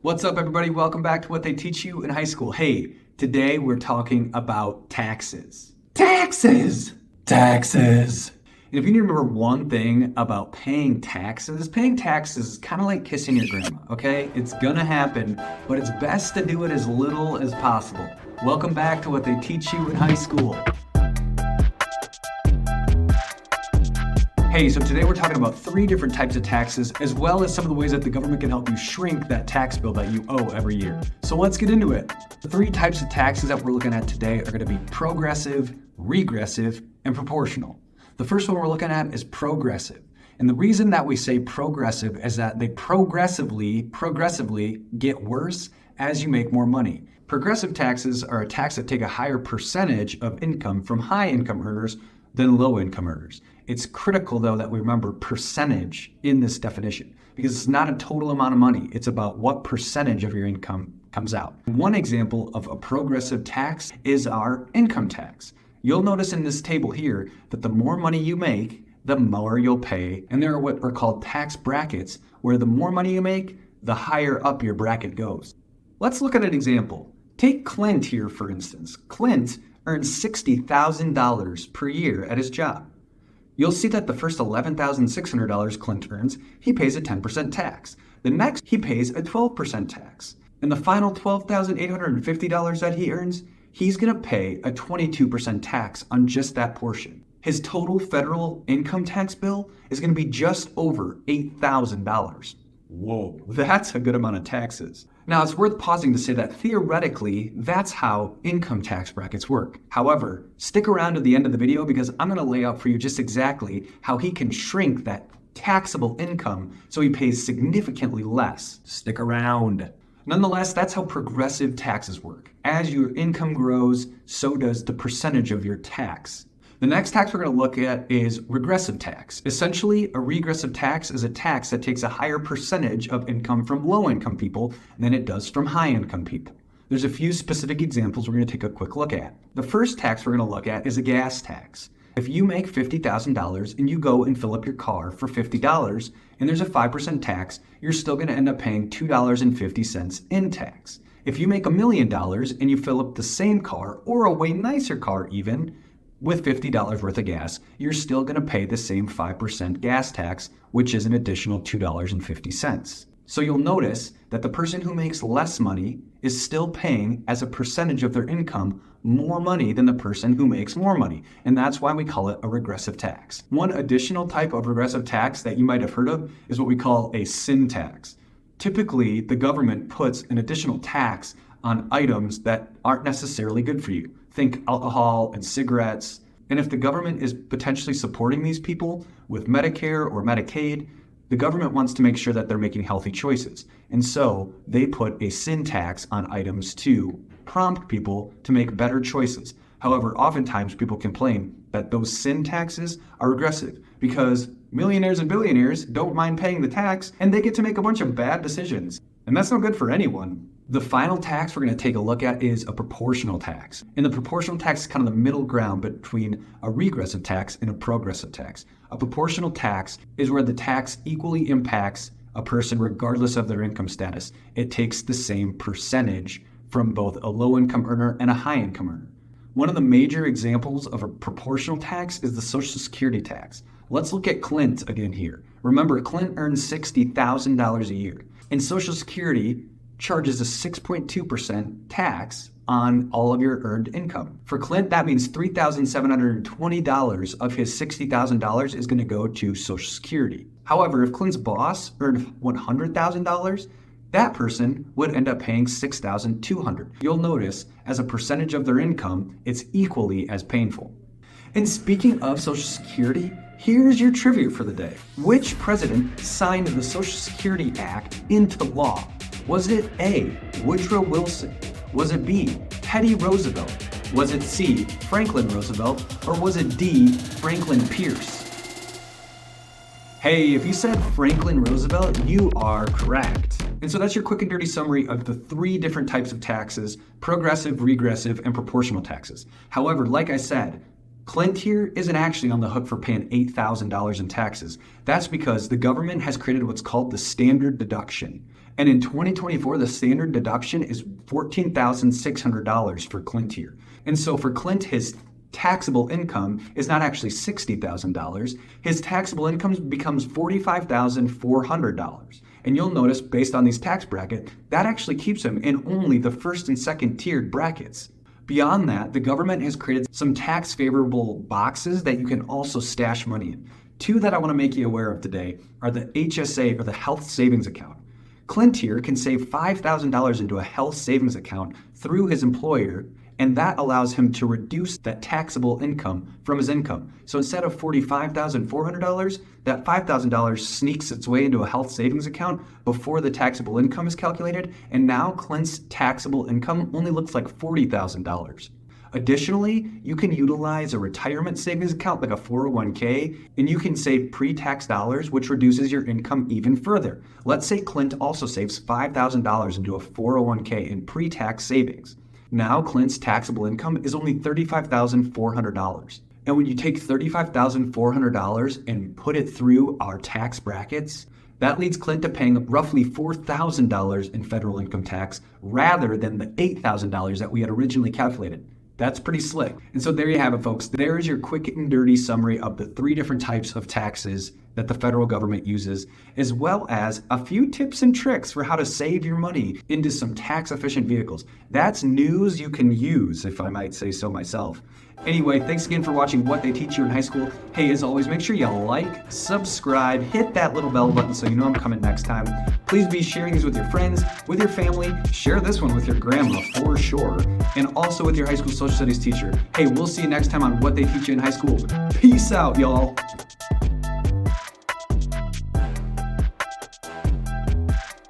What's up, everybody? Welcome back to what they teach you in high school. Hey, today we're talking about taxes. Taxes! Taxes! And if you need to remember one thing about paying taxes is kind of like kissing your grandma, okay? It's gonna happen, but it's best to do it as little as possible. Welcome back to what they teach you in high school. Hey, so today we're talking about 3 different types of taxes, as well as some of the ways that the government can help you shrink that tax bill that you owe every year. So let's get into it. The 3 types of taxes that we're looking at today are going to be progressive, regressive, and proportional. The first one we're looking at is progressive. And the reason that we say progressive is that they progressively get worse as you make more money. Progressive taxes are a tax that take a higher percentage of income from high income earners than low income earners. It's critical, though, that we remember percentage in this definition because it's not a total amount of money. It's about what percentage of your income comes out. One example of a progressive tax is our income tax. You'll notice in this table here that the more money you make, the more you'll pay. And there are what are called tax brackets, where the more money you make, the higher up your bracket goes. Let's look at an example. Take Clint here, for instance. Clint earns $60,000 per year at his job. You'll see that the first $11,600 Clint earns, he pays a 10% tax. The next, he pays a 12% tax. And the final $12,850 that he earns, he's going to pay a 22% tax on just that portion. His total federal income tax bill is going to be just over $8,000. Whoa, that's a good amount of taxes. Now, it's worth pausing to say that theoretically, that's how income tax brackets work. However, stick around to the end of the video because I'm going to lay out for you just exactly how he can shrink that taxable income so he pays significantly less. Stick around. Nonetheless, that's how progressive taxes work. As your income grows, so does the percentage of your tax. The next tax we're going to look at is regressive tax. Essentially, a regressive tax is a tax that takes a higher percentage of income from low-income people than it does from high-income people. There's a few specific examples we're going to take a quick look at. The first tax we're going to look at is a gas tax. If you make $50,000 and you go and fill up your car for $50 and there's a 5% tax, you're still going to end up paying $2.50 in tax. If you make $1 million and you fill up the same car or a way nicer car even, with $50 worth of gas, you're still going to pay the same 5% gas tax, which is an additional $2.50. So you'll notice that the person who makes less money is still paying, as a percentage of their income, more money than the person who makes more money. And that's why we call it a regressive tax. One additional type of regressive tax that you might have heard of is what we call a sin tax. Typically, the government puts an additional tax on items that aren't necessarily good for you. Think alcohol and cigarettes. And if the government is potentially supporting these people with Medicare or Medicaid, the government wants to make sure that they're making healthy choices. And so they put a sin tax on items to prompt people to make better choices. However, oftentimes people complain that those sin taxes are regressive because millionaires and billionaires don't mind paying the tax and they get to make a bunch of bad decisions. And that's not good for anyone. The final tax we're going to take a look at is a proportional tax. And the proportional tax is kind of the middle ground between a regressive tax and a progressive tax. A proportional tax is where the tax equally impacts a person regardless of their income status. It takes the same percentage from both a low-income earner and a high-income earner. One of the major examples of a proportional tax is the Social Security tax. Let's look at Clint again here. Remember, Clint earns $60,000 a year. And Social Security charges a 6.2% tax on all of your earned income. For Clint, that means $3,720 of his $60,000 is going to go to Social Security. However, if Clint's boss earned $100,000, that person would end up paying $6,200. You'll notice, as a percentage of their income, it's equally as painful. And speaking of Social Security, here's your trivia for the day. Which president signed the Social Security Act into law? Was it A, Woodrow Wilson? Was it B, Teddy Roosevelt? Was it C, Franklin Roosevelt? Or was it D, Franklin Pierce? Hey, if you said Franklin Roosevelt, you are correct. And so that's your quick and dirty summary of the 3 different types of taxes: progressive, regressive, and proportional taxes. However, like I said, Clint here isn't actually on the hook for paying $8,000 in taxes. That's because the government has created what's called the standard deduction. And in 2024, the standard deduction is $14,600 for Clint here. And so for Clint, his taxable income is not actually $60,000. His taxable income becomes $45,400. And you'll notice, based on these tax brackets, that actually keeps him in only the first and second tiered brackets. Beyond that, the government has created some tax favorable boxes that you can also stash money in. Two that I want to make you aware of today are the HSA, or the health savings account. Clint here can save $5,000 into a health savings account through his employer, and that allows him to reduce that taxable income from his income. So instead of $45,400, that $5,000 sneaks its way into a health savings account before the taxable income is calculated, and now Clint's taxable income only looks like $40,000. Additionally, you can utilize a retirement savings account like a 401k, and you can save pre-tax dollars, which reduces your income even further. Let's say Clint also saves $5,000 into a 401k in pre-tax savings. Now Clint's taxable income is only $35,400. And when you take $35,400 and put it through our tax brackets, that leads Clint to paying roughly $4,000 in federal income tax rather than the $8,000 that we had originally calculated. That's pretty slick. And so there you have it, folks. There is your quick and dirty summary of the 3 different types of taxes that the federal government uses, as well as a few tips and tricks for how to save your money into some tax-efficient vehicles. That's news you can use, if I might say so myself. Anyway, thanks again for watching What They Teach You in High School. Hey, as always, make sure you like, subscribe, hit that little bell button so you know I'm coming next time. Please be sharing these with your friends, with your family. Share this one with your grandma for sure, and also with your high school social studies teacher. Hey, we'll see you next time on What They Teach You in High School. Peace out, y'all.